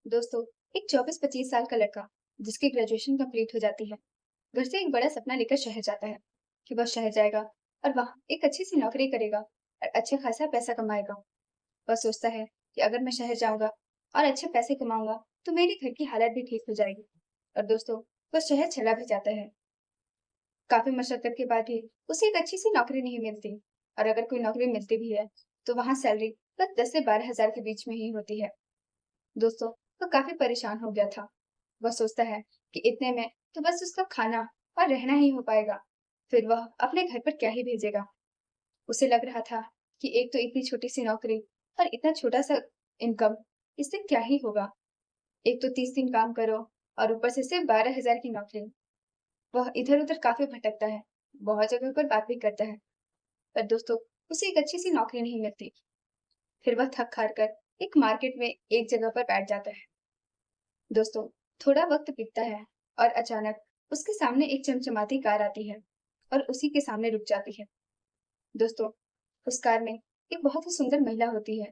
दोस्तों, एक 24-25 साल का लड़का जिसकी ग्रेजुएशन कंप्लीट हो जाती है, घर से एक बड़ा सपना लेकर शहर जाता है कि वह शहर जाएगा और वहाँ एक अच्छी सी नौकरी करेगा और अच्छे खासा पैसा कमाएगा। वह सोचता है कि अगर मैं शहर जाऊंगा और अच्छे पैसे कमाऊंगा तो मेरी घर की हालत भी ठीक हो जाएगी। और दोस्तों, वह शहर चला भी जाता है। काफी मशक्कत के बाद भी उसे एक अच्छी सी नौकरी नहीं मिलती, और अगर कोई नौकरी मिलती भी है तो वहाँ सैलरी बस 10 से 12 हजार के बीच में ही होती है। दोस्तों, वह काफी परेशान हो गया था। वह सोचता है कि इतने में तो बस उसका खाना और रहना ही हो पाएगा। फिर वह अपने घर पर क्या ही भेजेगा। उसे लग रहा था कि एक तो इतनी छोटी सी नौकरी और इतना छोटा सा इनकम, इससे क्या ही होगा। एक तो 30 दिन काम करो और ऊपर से सिर्फ 12 हजार की नौकरी। वह इधर उधर काफी भटकता है, बहुत जगह पर बात भी करता है, पर दोस्तों, उसे एक अच्छी सी नौकरी नहीं मिलती। फिर वह थक हार कर एक मार्केट में एक जगह पर बैठ जाता है। दोस्तों, थोड़ा वक्त बीतता है और अचानक उसके सामने एक चमचमाती कार आती है और उसी के सामने रुक जाती है। दोस्तों, उस कार में एक बहुत ही सुंदर महिला होती है।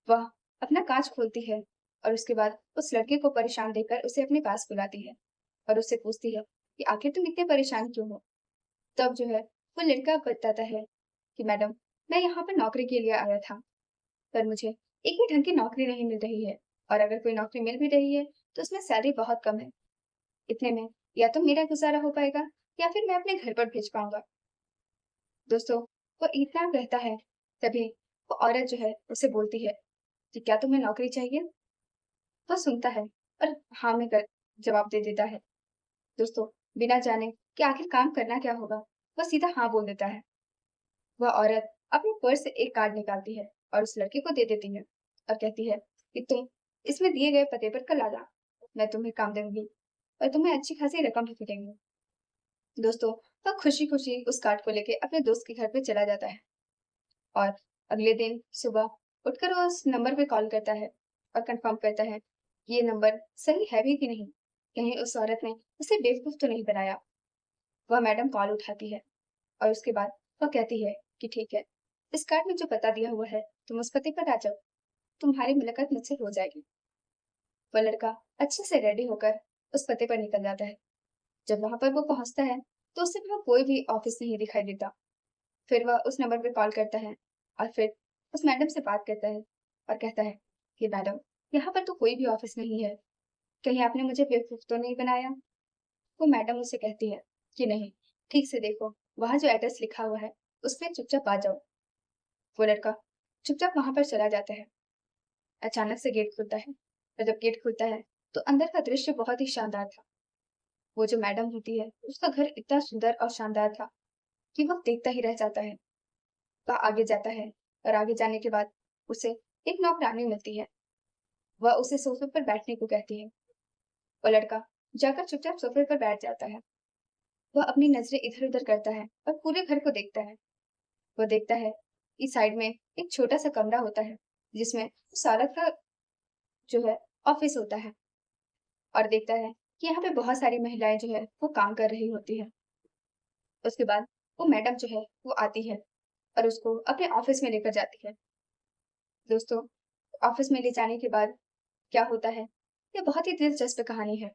वह अपना कांच खोलती है और उसके बाद उस लड़के को परेशान देखकर उसे अपने पास बुलाती है और उससे पूछती है कि आखिर तुम इतने परेशान क्यों हो। तब जो है वो लड़का बताता है कि मैडम, मैं यहाँ पर नौकरी के लिए आया था, पर मुझे एक भी ढंग की नौकरी नहीं मिल रही है, और अगर कोई नौकरी मिल भी रही है तो उसमें सैलरी बहुत कम है। इतने में या तो मेरा गुजारा हो पाएगा या फिर मैं अपने घर पर भेज पाऊंगा। दोस्तों, वो इतना कहता है, तभी वो औरत जो है उसे बोलती है कि क्या तुम्हें नौकरी चाहिए। वह सुनता है और हाँ में कर जवाब दे देता है। दोस्तों, बिना जाने कि आखिर काम करना क्या होगा, वह सीधा हाँ बोल देता है। वह औरत अपने पर्स से एक कार्ड निकालती है और उस लड़के को दे देती है और कहती है कि तुम इसमें दिए गए पते पर कल आ जाओ, मैं तुम्हें काम दूंगी और तुम्हें अच्छी खासी रकम भी मिलेगी। दोस्तों, वह खुशी खुशी उस कार्ड को लेके अपने दोस्त के घर पे चला जाता है और अगले दिन सुबह उठकर वो उस नंबर पे कॉल करता है और कंफर्म करता है कि ये नंबर सही है भी कि नहीं, कहीं उस औरत ने उसे बेवकूफ तो नहीं बनाया। वह मैडम कॉल उठाती है और उसके बाद वह कहती है कि ठीक है, इस कार्ड में जो पता दिया हुआ है तुम उस पते पर आ जाओ, तुम्हारी मुलाकात मुझसे हो जाएगी। वह लड़का अच्छे से रेडी होकर उस पते पर निकल जाता है। जब वहां पर वो पहुंचता है तो उसे वहां कोई भी ऑफिस नहीं दिखाई देता। फिर वह उस नंबर पर कॉल करता है और फिर उस मैडम से बात करता है और कहता है कि मैडम, यहाँ पर तो कोई भी ऑफिस नहीं है, कहीं आपने मुझे बेवकूफ तो नहीं बनाया। वो मैडम उसे कहती है कि नहीं, ठीक से देखो, वहां जो एड्रेस लिखा हुआ है उस पर चुपचाप आ जाओ। वो लड़का चुपचाप वहां पर चला जाता है। अचानक से गेट खुलता है और जब गेट खुलता है तो अंदर का दृश्य बहुत ही शानदार था। वो जो मैडम होती है उसका घर इतना सुंदर और शानदार था कि वह देखता ही रह जाता है। वह आगे जाता है और आगे जाने के बाद उसे एक नौकरानी मिलती है। वह उसे सोफे पर बैठने को कहती है। वो लड़का जाकर चुपचाप सोफे पर बैठ जाता है। वह अपनी नजरें इधर उधर करता है और पूरे घर को देखता है। वह देखता है कि साइड में एक छोटा सा कमरा होता है जिसमें उस औरत का जो है ऑफिस होता है, और देखता है कि यहाँ पे बहुत सारी महिलाएं जो है वो काम कर रही होती है। उसके बाद वो मैडम जो है वो आती है और उसको अपने ऑफिस में लेकर जाती है। दोस्तों, ऑफिस में ले जाने के बाद क्या होता है, ये बहुत ही दिलचस्प कहानी है।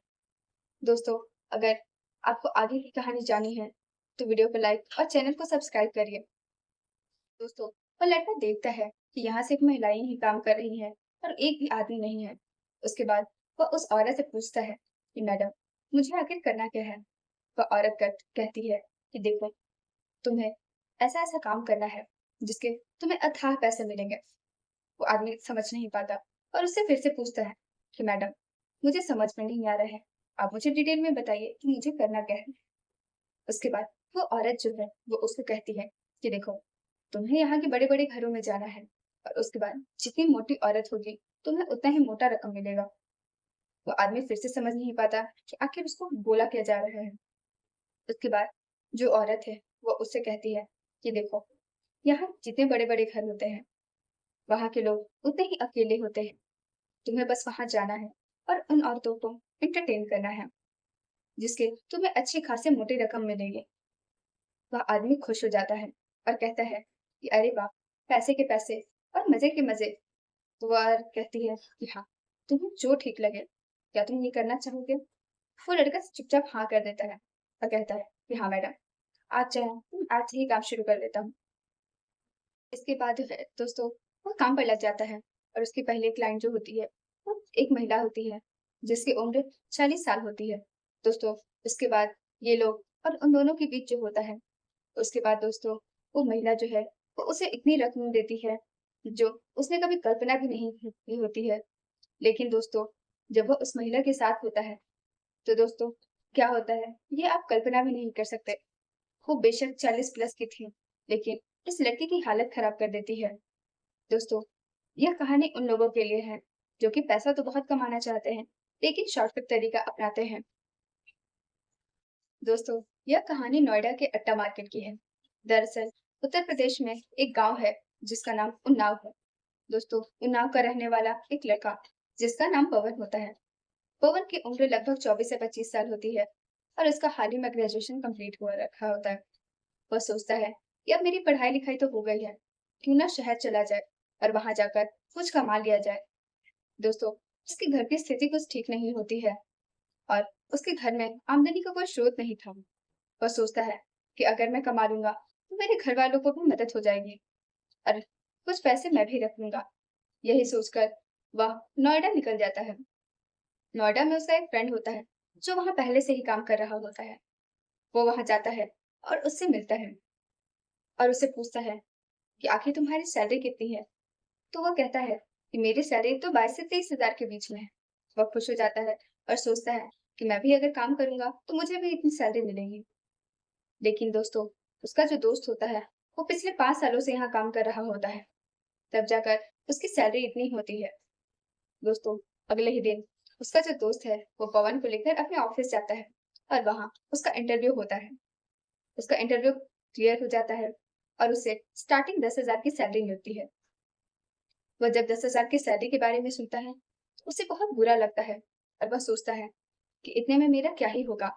दोस्तों, अगर आपको आगे की कहानी जाननी है तो वीडियो को लाइक और चैनल को सब्सक्राइब करिए। दोस्तों, वो लड़का देखता है कि यहाँ सिर्फ महिलाएं ही काम कर रही हैं और एक भी आदमी नहीं है। उसके बाद वह उस औरत से पूछता है कि मैडम, मुझे आखिर करना क्या है। वह औरत कहती है कि देखो, तुम्हें ऐसा ऐसा काम करना है जिसके तुम्हें अथाह पैसे मिलेंगे। वो आदमी समझ नहीं पाता और उससे फिर से पूछता है कि मैडम, मुझे समझ में नहीं आ रहा है, आप मुझे डिटेल में बताइए कि मुझे करना क्या है। उसके बाद वो औरत जो है वो उसको कहती है कि देखो, तुम्हें यहाँ के बड़े बड़े घरों में जाना है और उसके बाद जितनी मोटी औरत होगी तुम्हें उतना ही मोटा रकम मिलेगा। वो आदमी फिर से समझ नहीं पाता कि आखिर उसको बोला क्या जा रहा है। उसके बाद जो औरत है वो उससे कहती है कि देखो, यहाँ जितने बड़े बड़े घर होते हैं वहां के लोग उतने ही अकेले होते हैं। तुम्हें बस वहां जाना है और उन औरतों को एंटरटेन करना है जिसके तुम्हें अच्छी खासी मोटी रकम मिलेगी। वह आदमी खुश हो जाता है और कहता है कि अरे वाह, पैसे के पैसे और मजे के मजे। तो वह कहती है कि हाँ, तुम्हें जो ठीक लगे, क्या तुम ये करना चाहोगे? वो लड़का चुपचाप हाँ कर देता है और कहता है कि हाँ मैडम, आज चाहे आज से ही काम शुरू कर देता हूँ। इसके बाद जो है दोस्तों, वो काम पर लग जाता है और उसकी पहली क्लाइंट जो होती है, वो एक महिला होती है, जिसकी उम्र 40 साल होती है। दोस्तों, उसके बाद ये लोग और उन दोनों के बीच जो होता है, उसके बाद दोस्तों, वो महिला जो है, वो उसे इतनी रकम देती है, जो उसने कभी कल्पना भी नहीं की होती है। लेकिन दोस्तों, जब वो उस महिला के साथ होता है, तो दोस्तों, क्या होता है, ये आप कल्पना भी नहीं कर सकते। वो बेशक 40 प्लस की थी, लेकिन इस लड़की की हालत खराब कर देती है। दोस्तों, यह कहानी उन लोगों के लिए है, जो कि पैसा तो बहुत कमाना चाहते हैं, लेकिन शॉर्टकट तरीका अपनाते हैं। दोस्तों, यह कहानी नोएडा के अट्टा मार्केट की है। दरअसल, उत्तर प्रदेश में एक गांव है, जिसका नाम उन्नाव है। दोस्तों, उन्नाव का रहने वाला एक लड़का, जिसका नाम पवन होता है। पवन की उम्र लगभग 24 से 25 साल होती है और उसका हाल ही में ग्रेजुएशन कंप्लीट हुआ रखा होता है। वह सोचता है कि अब मेरी पढ़ाई लिखाई तो हो गई है, क्यों ना शहर चला जाए और वहां जाकर कुछ कमा लिया जाए। दोस्तों, उसके घर की स्थिति कुछ ठीक नहीं होती है और उसके घर में आमदनी का कोई स्रोत नहीं था। वह सोचता है कि अगर मैं कमा लूंगा तो मेरे घर वालों को भी मदद हो जाएगी और कुछ पैसे मैं भी रख लूंगा। यही सोचकर वह नोएडा निकल जाता है। नोएडा में उसका एक फ्रेंड होता है, जो वहां पहले से ही काम कर रहा होता है। वो वहां जाता है और उससे मिलता है और उससे पूछता है कि आखिर तुम्हारी सैलरी कितनी है? तो वो कहता है कि मेरी सैलरी तो 22 से 23 हजार के बीच में है। वह खुश हो जाता है और सोचता है कि मैं भी अगर काम करूंगा तो मुझे भी इतनी सैलरी मिलेगी। लेकिन दोस्तों, उसका जो दोस्त होता है, वो पिछले 5 सालों से यहाँ काम कर रहा होता है। तब जाकर उसकी सैलरी इतनी होती है। दोस्तों, अगले ही दिन उसका जो दोस्त है, वो पवन को लेकर अपने ऑफिस जाता है और वहां उसका इंटरव्यू होता है। उसका इंटरव्यू क्लियर हो जाता है और उसे स्टार्टिंग 10 हजार की सैलरी मिलती है। वह जब 10 हजार की सैलरी के बारे में सुनता है, तो उसे बहुत बुरा लगता है और वह सोचता है कि इतने में मेरा क्या ही होगा।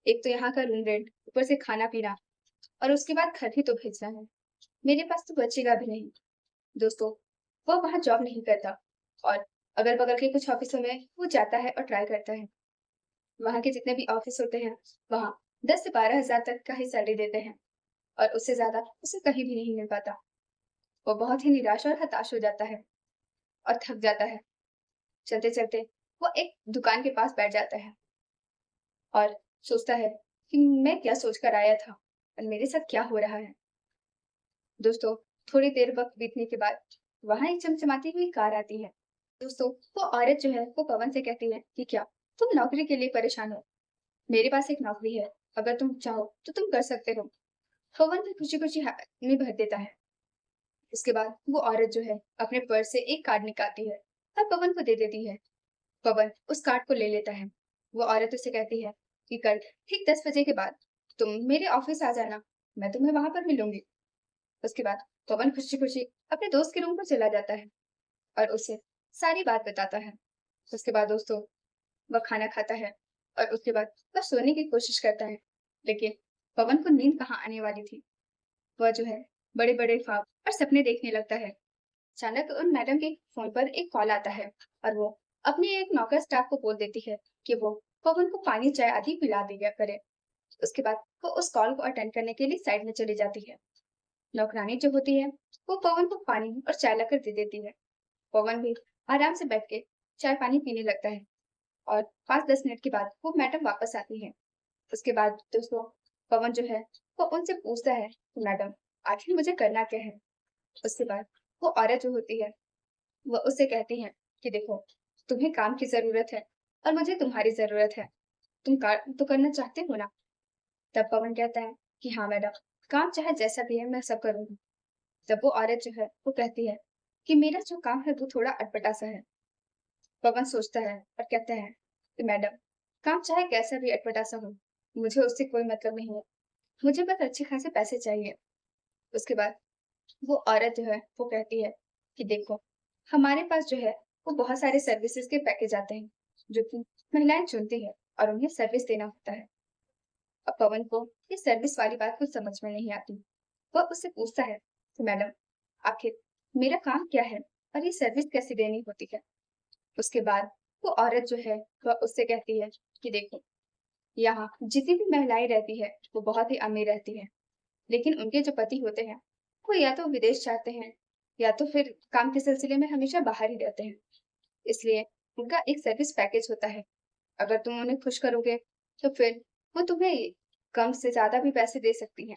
एक तो यहाँ का रूम रेंट, ऊपर से खाना पीना और उसके बाद घर ही तो भेजना है। मेरे पास तो बचेगा भी नहीं। दोस्तों, वह वहां जॉब नहीं करता और अगल बगल के कुछ ऑफिसों में वो जाता है और ट्राई करता है। वहां के जितने भी ऑफिस होते हैं, वहां 10 से 12 हजार तक का ही सैलरी देते हैं और उससे ज्यादा उसे कहीं भी नहीं मिल पाता। वो बहुत ही निराश और हताश हो जाता है और थक जाता है। चलते चलते वो एक दुकान के पास बैठ जाता है और सोचता है कि मैं क्या सोचकर आया था और मेरे साथ क्या हो रहा है। दोस्तों, थोड़ी देर वक्त बीतने के बाद वहां एक चमचमाती हुई कार आती है। दोस्तों, वो औरत जो है, वो पवन से कहती है कि क्या तुम नौकरी के लिए परेशान हो? मेरे पास एक नौकरी है, अगर तुम चाहो तो तुम कर सकते हो। पवन भी खुशी खुशी में भर देता है। उसके बाद वो औरत जो है, अपने पर्स से एक कार्ड निकालती है और पवन को दे देती है। पवन उस कार्ड को ले लेता है। वो औरत उसे कहती है कि कल ठीक 10 बजे के बाद तुम मेरे ऑफिस आ जाना, मैं तुम्हें वहां पर मिलूंगी। उसके बाद पवन खुशी खुशी अपने दोस्त के रूम पर चला जाता है और उसे सारी बात बताता है। उसके बाद दोस्तों, वह खाना खाता है और उसके बाद वह सोने की कोशिश करता है। लेकिन पवन को नींद कहाँ आने वाली थी। वह जो है, बड़े बड़े ख्वाब और सपने देखने लगता है। अचानक उन मैडम के फोन पर एक कॉल आता है और वो अपने एक नौकर स्टाफ को बोल देती है कि वो पवन को पानी चाय आदि पिला दिया करे। उसके बाद वो उस कॉल को अटेंड करने के लिए साइड में चली जाती है। नौकरानी जो होती है, वो पवन को पानी और चाय लाकर दे देती है। पवन भी आराम से बैठ के चाय पानी पीने लगता है और 5-10 मिनट के बाद वो मैडम वापस आती है। उसके बाद दोस्तों, पवन जो है, वो उनसे पूछता है कि मैडम, आखिर मुझे करना क्या है? उसके बाद वो औरत जो होती है, वो उससे कहती है कि देखो, तुम्हें काम की जरूरत है और मुझे तुम्हारी जरूरत है। तुम काम तो करना चाहते हो ना? तब पवन कहता है कि हाँ मैडम, काम चाहे जैसा भी है मैं सब करूंगी। तब वो औरत जो है, वो कहती है कि मेरा जो काम है वो थोड़ा अटपटा सा है। पवन सोचता है और कहता है कि मैडम, काम चाहे कैसा भी अटपटा सा हो, मुझे उससे कोई मतलब नहीं है। मुझे बस अच्छे खासे पैसे चाहिए। उसके बाद वो औरत जो है, वो कहती है कि देखो, हमारे पास जो है, वो बहुत सारे सर्विसेज के पैकेज आते हैं, जो कि महिलाएं चुनती है और उन्हें सर्विस देना होता है। अब पवन को ये सर्विस वाली बात कुछ समझ में नहीं आती। वह उससे पूछता है कि मैडम, आखिर मेरा काम क्या है और ये सर्विस कैसे देनी होती है? उसके बाद वो औरत जो है वह उससे कहती है कि देखो, यहाँ जितनी भी महिलाएं रहती है वो बहुत ही अमीर रहती है, लेकिन उनके जो पति होते हैं वो या तो विदेश जाते हैं या तो फिर काम के सिलसिले में हमेशा बाहर ही रहते हैं। इसलिए उनका एक सर्विस पैकेज होता है। अगर तुम उन्हें खुश करोगे तो फिर वो तुम्हें कम से ज्यादा भी पैसे दे सकती हैं।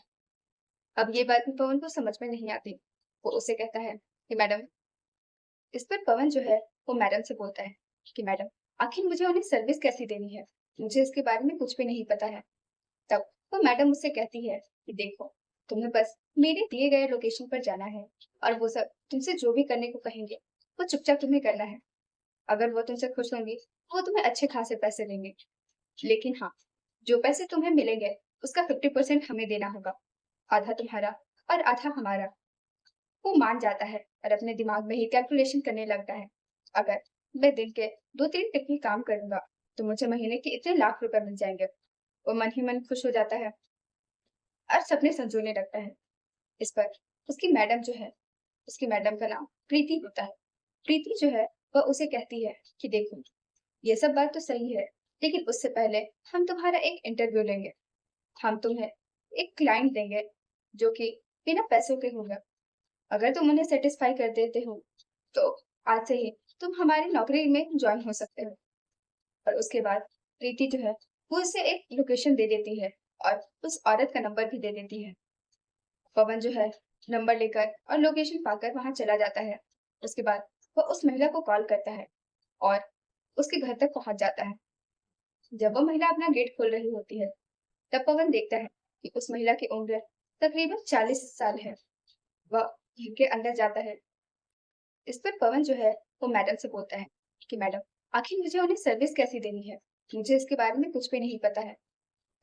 अब ये बात भी पवन को समझ में नहीं आती। वो उसे कहता है कि मैडम, इस पर पवन जो है वो मैडम से बोलता है कि मैडम, आखिर मुझे उन्हें सर्विस कैसी देनी है, मुझे इसके बारे में कुछ भी नहीं पता है। तब वो मैडम मुझसे कहती है कि देखो, तुम्हें बस मेरे दिए गए लोकेशन पर जाना है और वो सब तुमसे जो भी करने को कहेंगे वो चुपचाप तुम्हें करना है। अगर वो तुमसे खुश होंगी वो तुम्हें अच्छे खासे पैसे देंगे, लेकिन हाँ, जो पैसे तुम्हें मिलेंगे उसका 50% हमें देना होगा। आधा तुम्हारा और आधा हमारा। वो मान जाता है और अपने दिमाग में ही कैलकुलेशन करने लगता है। अगर मैं दिन के 2-3 टिफिन काम करूंगा तो मुझे महीने के इतने लाख रुपए मिल जाएंगे। वो मन ही मन खुश हो जाता है और सपने संजोने लगता है। इस पर उसकी मैडम जो है, उसकी मैडम का नाम प्रीति होता है। प्रीति जो है वह उसे कहती है कि देखो, ये सब बात तो सही है, लेकिन उससे पहले हम तुम्हारा एक इंटरव्यू लेंगे। हम तुम्हें एक क्लाइंट देंगे जो कि बिना पैसों के होगा। अगर तुम उन्हें सेटिस्फाई कर देते हो तो आज से ही तुम हमारी नौकरी में ज्वाइन हो सकते हो। और उसके बाद प्रीति जो है वो उसे एक लोकेशन दे देती है और उस औरत का नंबर भी दे देती है। पवन जो है नंबर लेकर और लोकेशन पाकर वहां चला जाता है। उसके बाद वह उस महिला को कॉल करता है और उसके घर तक पहुंच जाता है। जब वह महिला अपना गेट खोल रही होती है तब पवन देखता है कि उस महिला की उम्र तकरीबन 40 साल है। वह घर के अंदर जाता है। इस पर पवन जो है वो मैडम से बोलता है कि मैडम, आखिर मुझे उन्हें सर्विस कैसी देनी है, मुझे इसके बारे में कुछ भी नहीं पता है।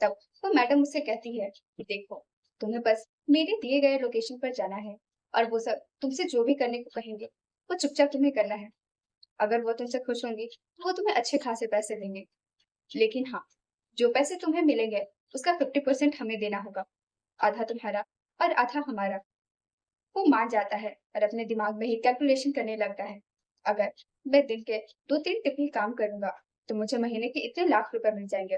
तब वो मैडम मुझसे कहती है कि देखो, तुम्हें बस मेरे दिए गए लोकेशन पर जाना है और वो सब तुमसे जो भी करने को कहेंगे वो चुपचाप तुम्हें करना है। अगर वो तुमसे खुश होंगी तो वो तुम्हें अच्छे खासे पैसे देंगे, लेकिन हाँ, जो पैसे तुम्हें मिलेंगे उसका 50% हमें देना होगा। आधा तुम्हारा और आधा हमारा। वो मान जाता है और अपने दिमाग में ही कैलकुलेशन करने लगता है। अगर मैं दिन के 2-3 टिफिन काम करूंगा तो मुझे महीने के इतने लाख रुपए मिल जाएंगे।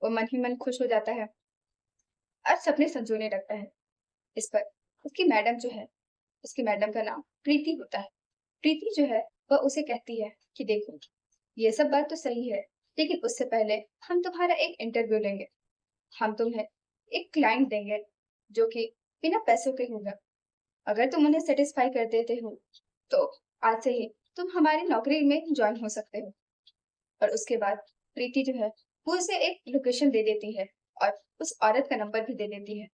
वो मन ही मन खुश हो जाता है और सपने संजोने लगता है। इस पर उसकी मैडम जो है, उसकी मैडम का नाम प्रीति होता है। प्रीति जो है वह उसे कहती है कि देखो, ये सब बात तो सही है, लेकिन उससे पहले हम तुम्हारा एक इंटरव्यू लेंगे। हम तुम्हें एक क्लाइंट देंगे जो कि बिना पैसों के होगा। अगर तुम उन्हें सेटिस्फाई कर देते हो तो आज से ही तुम हमारी नौकरी में ज्वाइन हो सकते हो। और उसके बाद प्रीति जो है वो उसे एक लोकेशन दे देती है और उस औरत का नंबर भी दे देती है।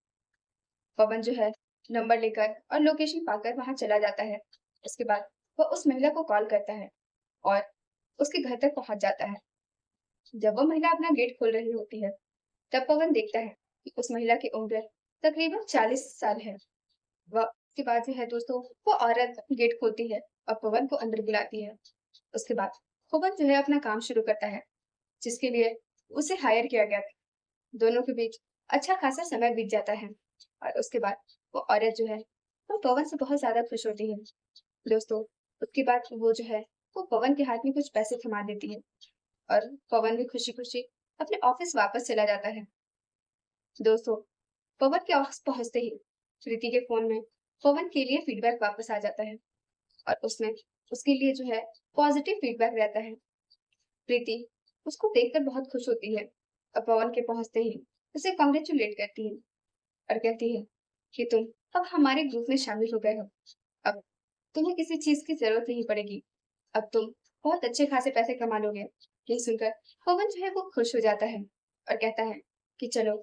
पवन जो है नंबर लेकर और लोकेशन पाकर वहां चला जाता है। उसके बाद वह उस महिला को कॉल करता है और उसके घर तक पहुंच जाता है। जब वह महिला अपना गेट खोल रही होती है तब पवन देखता है कि उस महिला की उम्र तकरीबन 40 साल है। वह उसके बाद जो है दोस्तों, वो औरत गेट खोलती है और पवन को अंदर बुलाती है। उसके बाद पवन जो है अपना काम शुरू करता है जिसके लिए उसे हायर किया गया था। दोनों के बीच अच्छा खासा समय बीत जाता है और उसके बाद वो औरत जो है वो पवन से बहुत ज्यादा खुश होती है। दोस्तों, उसके बाद वो जो है वो पवन के हाथ में कुछ पैसे थमा देती है और पवन भी खुशी खुशी अपने ऑफिस वापस चला जाता है। दोस्तों, पवन के ऑफिस पहुंचते ही प्रीति के फोन में पवन के लिए फीडबैक वापस आ जाता है और उसमें उसके लिए जो है पॉजिटिव फीडबैक रहता है। प्रीति उसको देखकर बहुत खुश होती है और पवन के पहुंचते ही उसे कॉन्ग्रेचुलेट करती है और कहती है कि तुम अब हमारे ग्रुप में शामिल हो गए हो। अब तुम्हें किसी चीज की जरूरत नहीं पड़ेगी। अब तुम बहुत अच्छे खासे पैसे कमा लोगे। ये सुनकर पवन जो है वो खुश हो जाता है और कहता है कि चलो,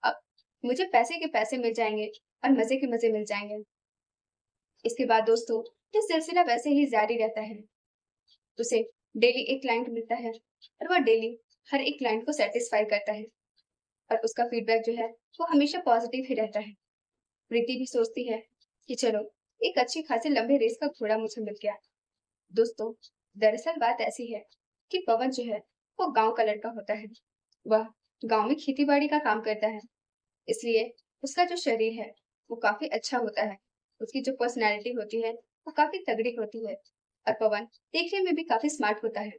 अब मुझे पैसे के पैसे मिल जाएंगे और मजे के मजे मिल जाएंगे। इसके बाद दोस्तों, ये सिलसिला वैसे ही जारी रहता है। उसे डेली एक क्लाइंट मिलता है और वह डेली हर एक क्लाइंट को सेटिस्फाई करता है और उसका फीडबैक जो है वो हमेशा पॉजिटिव ही रहता है। प्रीति भी सोचती है कि चलो, एक अच्छी खासी लंबे रेस का घोड़ा मुझे मिल गया। दोस्तों, दरअसल बात ऐसी है कि पवन जो है वो गांव का लड़का होता है। वह गांव में खेती बाड़ी का काम करता है, इसलिए उसका जो शरीर है वो काफी अच्छा होता है। उसकी जो पर्सनैलिटी होती है वो काफी तगड़ी होती है। और पवन देखने में भी काफी स्मार्ट होता है।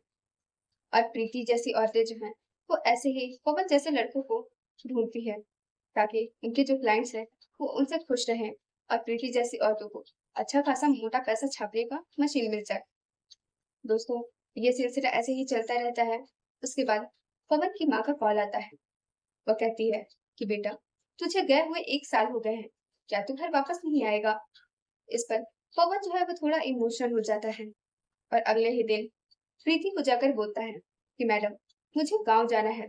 और प्रीति जैसी औरतें जो हैं वो ऐसे ही पवन जैसे लड़कों को ढूंढती है ताकि उनके जो क्लाइंट्स हैं वो उनसे खुश रहें और प्रीति जैसी औरतों को अच्छा खासा मोटा पैसा छापने का मशीन मिल जाए। दोस्तों, ये सिलसिला ऐसे ही चलता रहता है। उसके बाद पवन की माँ का कॉल आता है। वो कहती है कि बेटा, तुझे गए हुए 1 साल हो गए हैं, क्या तू घर वापस नहीं आएगा? इस पर पवन जो है वो थोड़ा इमोशनल हो जाता है और अगले ही दिन प्रीति को जाकर बोलता है कि मैडम, मुझे गांव जाना है।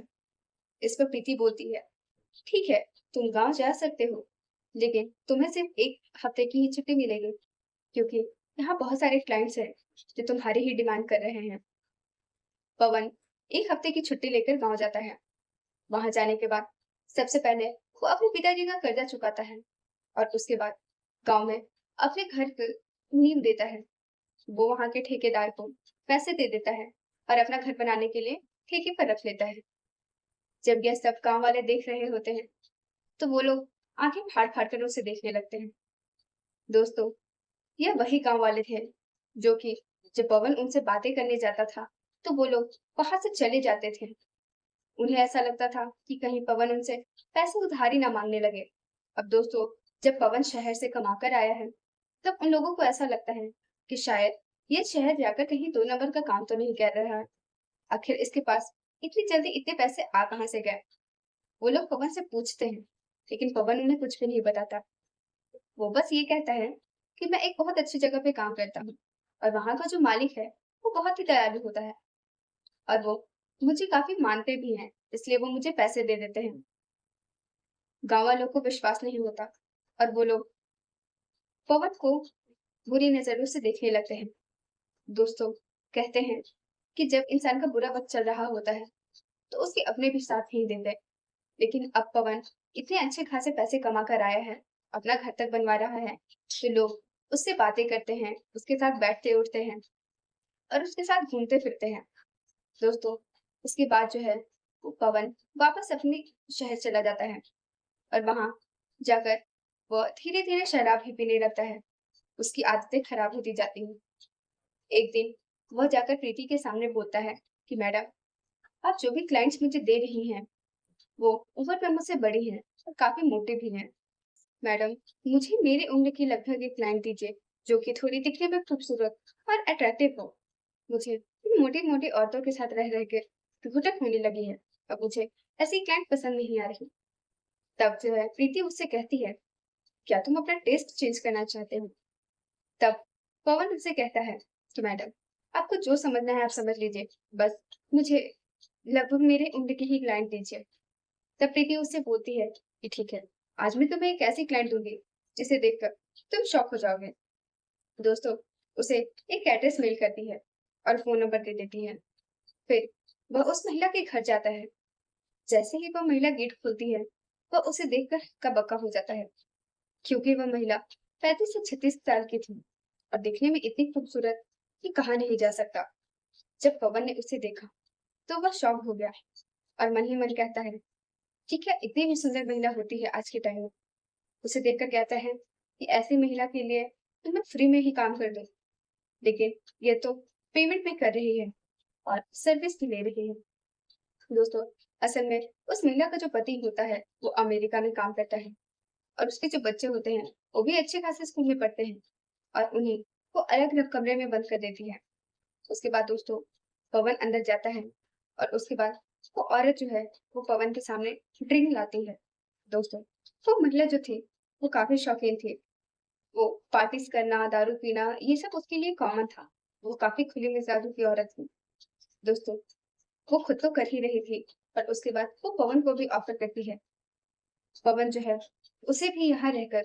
इस पर प्रीति बोलती है, ठीक है, तुम गांव जा सकते हो, लेकिन तुम्हें सिर्फ 1 हफ्ते की ही छुट्टी मिलेगी, क्योंकि यहाँ बहुत सारे क्लाइंट्स हैं जो तुम्हारी ही डिमांड कर रहे हैं। पवन 1 हफ्ते की छुट्टी लेकर गांव जाता है। वहां जाने के बाद सबसे पहले वो अपने पिताजी का कर्जा चुकाता है और उसके बाद गांव में अपने घर की नींव देता है। वो वहां के ठेकेदार को पैसे दे देता है और अपना घर बनाने के लिए ठेके पर रख लेता है। जब यह सब गांव वाले देख रहे होते हैं तो वो लोग आंखें फाड़ फाड़ कर उसे देखने लगते हैं। दोस्तों, यह वही गांव वाले थे जो कि जब पवन उनसे बातें करने जाता था तो वो लोग वहां से चले जाते थे। उन्हें ऐसा लगता था कि कहीं पवन उनसे पैसे उधार ही ना मांगने लगे। अब दोस्तों, जब पवन शहर से कमा कर आया है तब उन लोगों को ऐसा लगता है कि शायद ये शहर जाकर कहीं 2 नंबर का काम तो नहीं कर रहा है। आखिर इसके पास इतनी जल्दी इतने पैसे आ कहाँ से गए? वो लोग पवन से पूछते हैं, लेकिन पवन उन्हें कुछ भी नहीं बताता। वो बस ये कहता है कि मैं एक बहुत अच्छी जगह पे काम करता हूँ और वहां का जो मालिक है वो बहुत ही दयालु होता है और वो मुझे काफी मानते भी हैं, इसलिए वो मुझे पैसे दे देते हैं। गांव वालों को विश्वास नहीं होता और वो लोग पवन को बुरी नजरों से देखने लगते हैं। दोस्तों, कहते हैं कि जब इंसान का बुरा वक्त चल रहा होता है तो उसके अपने भी साथ नहीं देते। लेकिन अब पवन इतने अच्छे खासे पैसे कमा कर आया है, अपना घर तक बनवा रहा है, तो लोग उससे बातें करते हैं, उसके साथ बैठते उठते हैं और उसके साथ घूमते फिरते हैं। दोस्तों, उसके बाद जो है वो पवन वापस अपने शहर चला जाता है और वहां जाकर वह धीरे धीरे शराब ही पीने लगता है। उसकी आदतें खराब होती जाती हैं। एक दिन वह जाकर प्रीति के सामने बोलता है कि मैडम, आप जो भी क्लाइंट्स मुझे दे रही हैं वो उम्र में मुझसे बड़ी हैं और काफी मोटे भी हैं। मैडम, मुझे मेरी उम्र की लगभग एक क्लाइंट दीजिए जो कि थोड़ी दिखने में खूबसूरत और अट्रैक्टिव हो। मुझे इन मोटी मोटी औरतों के साथ रह रह के घुटन होने लगी है। अब मुझे ऐसी क्लाइंट पसंद नहीं आ रही। तब जो है प्रीति उससे कहती है, क्या तुम अपना टेस्ट चेंज करना चाहते हो? तब पवन उससे कहता है कि मैडम, आपको जो समझना है आप समझ लीजिए, बस मुझे लगभग मेरे उम्र की ही क्लाइंट दीजिए। तब प्रीति उससे बोलती है कि ठीक है, आज मैं तुम्हें एक ऐसी क्लाइंट दूंगी जिसे देखकर तुम शॉक हो जाओगे। दोस्तों, उसे एक एड्रेस मेल करती है और फोन नंबर दे देती है। फिर वह उस महिला के घर जाता है। जैसे ही वह महिला गेट खोलती है वह उसे देखकर हक्का बक्का हो जाता है, क्योंकि वह महिला 35 से 36 साल की थी और दिखने में इतनी खूबसूरत कि कहा नहीं जा सकता। जब पवन ने उसे देखा तो वह शॉक हो गया और मन ही मन कहता है कि क्या इतनी भी सुंदर महिला होती है आज के टाइम में। उसे देखकर कहता है कि ऐसी महिला के लिए तो मैं फ्री में ही काम कर दूं, लेकिन ये तो पेमेंट भी कर रही है और सर्विस भी ले रही है। दोस्तों, असल में उस महिला का जो पति होता है वो अमेरिका में काम करता है और उसके जो बच्चे होते हैं वो भी अच्छे खासे स्कूल में पढ़ते हैं और उन्हें वो अलग अलग कमरे में बंद कर देती है। उसके बाद दोस्तों, पवन अंदर जाता है और उसके बाद वो औरत जो है वो पवन के सामने ड्रिंक लाती है। दोस्तों, वो महिला जो थी वो काफी शौकीन थी। वो पार्टीज करना, दारू पीना, ये सब उसके लिए कॉमन था। वो काफी खुली मिजाजू की औरत थी। दोस्तों, वो खुद तो कर ही रही थी पर उसके बाद वो पवन को भी ऑफर करती है। पवन जो है उसे भी यहाँ रहकर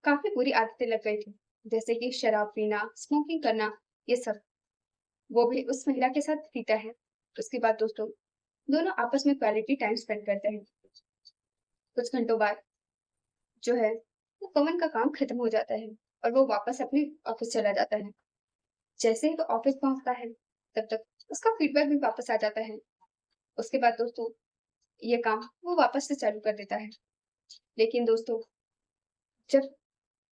काफी बुरी आदतें लग गई थी, जैसे कि शराब पीना, स्मोकिंग करना, ये सब। वो भी उस महिला के साथ पीता है। उसके बाद दोस्तों, दोनों आपस में क्वालिटी टाइम स्पेंड करते हैं। कुछ घंटों बाद जो है वो पवन का काम खत्म हो जाता है और वो वापस अपने ऑफिस चला जाता है। जैसे ही वो ऑफिस पहुंचता है तब तक उसका फीडबैक भी वापस आ जाता है। उसके बाद दोस्तों, ये काम वो वापस से चालू कर देता है। लेकिन दोस्तों, जब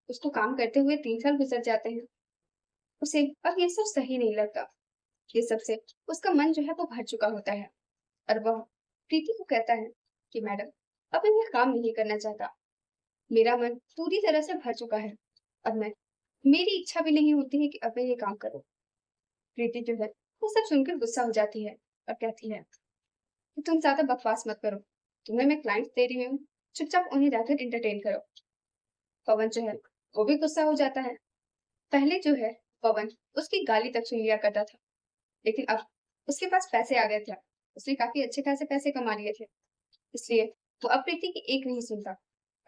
उसको काम करते हुए 3 साल गुजर जाते हैं उसे अब ये सब सही नहीं लगता। ये सबसे उसका मन जो है वो भर चुका होता है और वह प्रीति को कहता है कि मैडम, अब मैं यह काम नहीं करना चाहता। मेरा मन पूरी तरह से भर चुका है। अब मैं मेरी इच्छा भी नहीं होती है कि अब मैं ये काम करूं। प्रीति जो है वो सब सुनकर गुस्सा हो जाती है और कहती है कि तुम ज्यादा बकवास मत करो। तुम्हें मैं क्लाइंट्स दे रही हूँ, चुपचाप उन्हें जाकर एंटरटेन करो। पवन जो है वो भी गुस्सा हो जाता है। पहले जो है पवन उसकी गाली तक सुन लिया करता था, लेकिन अब उसके पास पैसे आ गए थे। उसने काफी अच्छे खासे पैसे कमा लिए थे, इसलिए वो अब प्रीति की एक नहीं सुनता।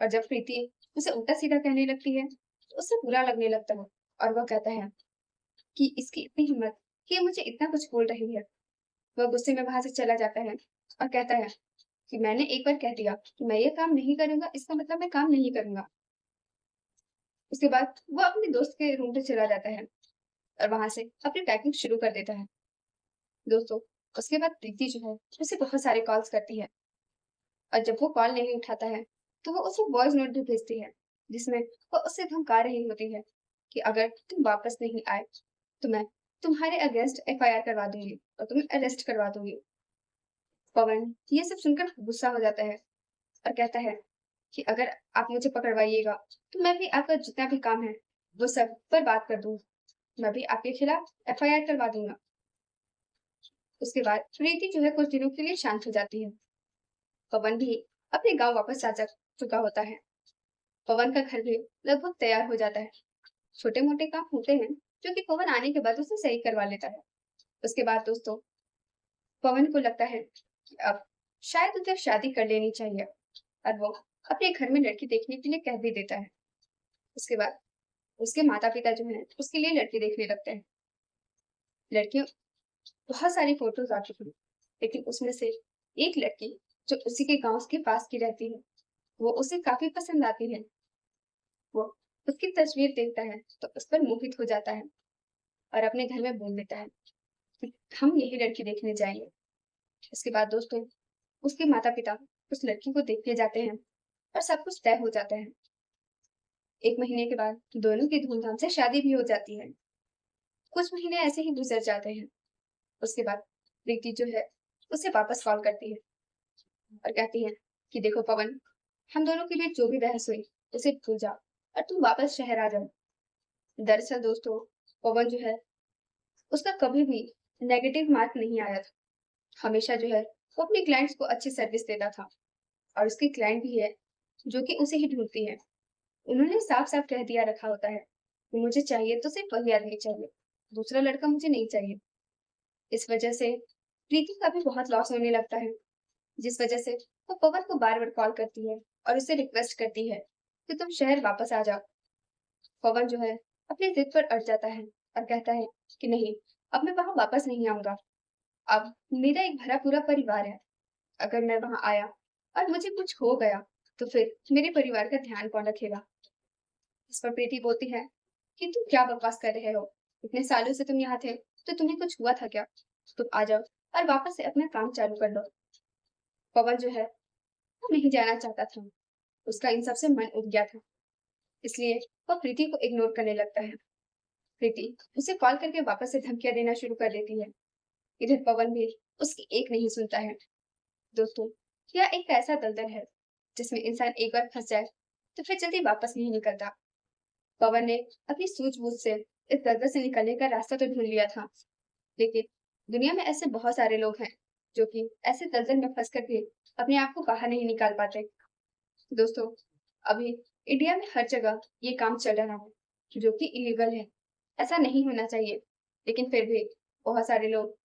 और जब प्रीति उसे उल्टा सीधा कहने लगती है तो उसे बुरा लगने लगता है और वह कहता है कि इसकी इतनी हिम्मत कि ये मुझे इतना कुछ बोल रही है। वह गुस्से में वहां से चला जाता है और कहता है कि मैंने एक बार कह दिया कि मैं ये काम नहीं करूंगा, इसका मतलब मैं काम नहीं करूंगा। उसके बाद वो अपने दोस्त के रूम पे चला जाता है और वहां से अपनी पैकिंग शुरू कर देता है। दोस्तों, उसके बाद प्रीति जो है उसे बहुत सारे कॉल्स करती है और जब वो कॉल नहीं उठाता है तो वो उसे वॉइस नोट भी भेजती है, जिसमें वो उसे धमका रही होती है कि अगर तुम वापस नहीं आए तो मैं तुम्हारे अगेंस्ट एफआईआर करवा दूंगी और तुम्हें अरेस्ट करवा दूंगी। पवन ये सब सुनकर गुस्सा हो जाता है और कहता है कि अगर आप मुझे पकड़वाइएगा तो मैं भी आपका जितना भी काम है वो सब बर्बाद कर दूंगा। मैं भी आपके खिलाफ एफआईआर करवा दूंगा। उसके बाद प्रीति जो है कुछ दिनों के लिए शांत हो जाती है। पवन भी अपने गांव वापस आ जा चुका होता है। पवन का घर भी लगभग तैयार हो जाता है। छोटे मोटे काम होते हैं जो कि पवन आने के बाद उसे सही करवा लेता है। उसके बाद दोस्तों, पवन को लगता है कि अब शायद उसे शादी कर लेनी चाहिए और वो अपने घर में लड़की देखने के लिए कह भी देता है। उसके बाद उसके माता पिता जो है उसके लिए लड़की देखने लगते हैं। लड़कियों बहुत सारी फोटोज आ चुकी हैं, लेकिन उसमें से एक लड़की जो उसी के गांव के पास की रहती है वो उसे काफी पसंद आती है। वो उसकी तस्वीर देखता है तो उस पर मोहित हो जाता है और अपने घर में बोल देता है कि हम यही लड़की देखने जाएंगे। इसके बाद दोस्तों, उसके माता पिता उस लड़की को देखने जाते हैं और सब कुछ तय हो जाता है। एक महीने के बाद दोनों की धूमधाम से शादी भी हो जाती है। कुछ महीने ऐसे ही गुजर जाते हैं। उसके बाद प्रीति जो है उसे वापस कॉल करती है और कहती है कि देखो पवन, हम दोनों के बीच जो भी बहस हुई उसे भूल जाओ और तुम वापस शहर आ जाओ। दरअसल दोस्तों, पवन जो है उसका कभी भी नेगेटिव मार्क नहीं आया था। हमेशा जो है वो अपने क्लाइंट्स को अच्छी सर्विस देता था और उसके क्लाइंट भी है जो कि उसे ही ढूंढती है। उन्होंने साफ साफ कह दिया रखा होता है कि मुझे चाहिए तो सिर्फ वही आदमी चाहिए, दूसरा लड़का मुझे नहीं चाहिए। इस वजह से प्रीति का भी बहुत लॉस होने लगता है, जिस वजह से वो पवन को बार बार कॉल करती है और उससे रिक्वेस्ट करती है कि तुम शहर वापस आ जाओ। पवन जो है अपनी जिद पर अड़ जाता है और कहता है कि नहीं, अब मैं वहां वापस नहीं आऊंगा। अब मेरा एक भरा पूरा परिवार है। अगर मैं वहां आया और मुझे कुछ हो गया तो फिर मेरे परिवार का ध्यान कौन रखेगा। इस पर प्रीति बोलती है कि तुम क्या बकवास कर रहे हो, इतने सालों से तुम यहाँ थे तो तुम्हें कुछ हुआ था क्या। तुम आ जाओ और वापस से अपना काम चालू कर लो। पवन जो है वो नहीं जाना चाहता था। उसका इन सब से मन उब गया था, इसलिए वह प्रीति को इग्नोर करने लगता है। प्रीति उसे कॉल करके वापस से धमकियां देना शुरू कर देती है। इधर पवन भी उसकी एक नहीं सुनता है। दोस्तों, यह एक ऐसा दलदल है जिसमें इंसान एक बार फंस जाए तो फिर जल्दी वापस नहीं निकलता। पवन ने अपनी सूझबूझ से इस दलदल से निकलने का रास्ता तो ढूंढ लिया था, लेकिन दुनिया में ऐसे बहुत सारे लोग हैं जो कि ऐसे दलदल में फंस कर भी अपने आप को बाहर नहीं निकाल पाते। दोस्तों, अभी इंडिया में हर जगह ये काम चल रहा है जो कि इलीगल है। ऐसा नहीं होना चाहिए, लेकिन फिर भी बहुत सारे लोग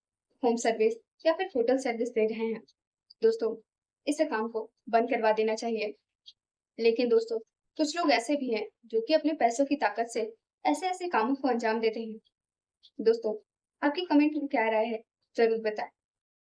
होम सर्विस या फिर होटल सर्विस दे रहे हैं। दोस्तों, इस काम को बंद करवा देना चाहिए। लेकिन दोस्तों, कुछ लोग ऐसे भी हैं जो कि अपने पैसों की ताकत से ऐसे ऐसे कामों को अंजाम देते हैं। दोस्तों, आपकी कमेंट में क्या राय है, जरूर बताएं।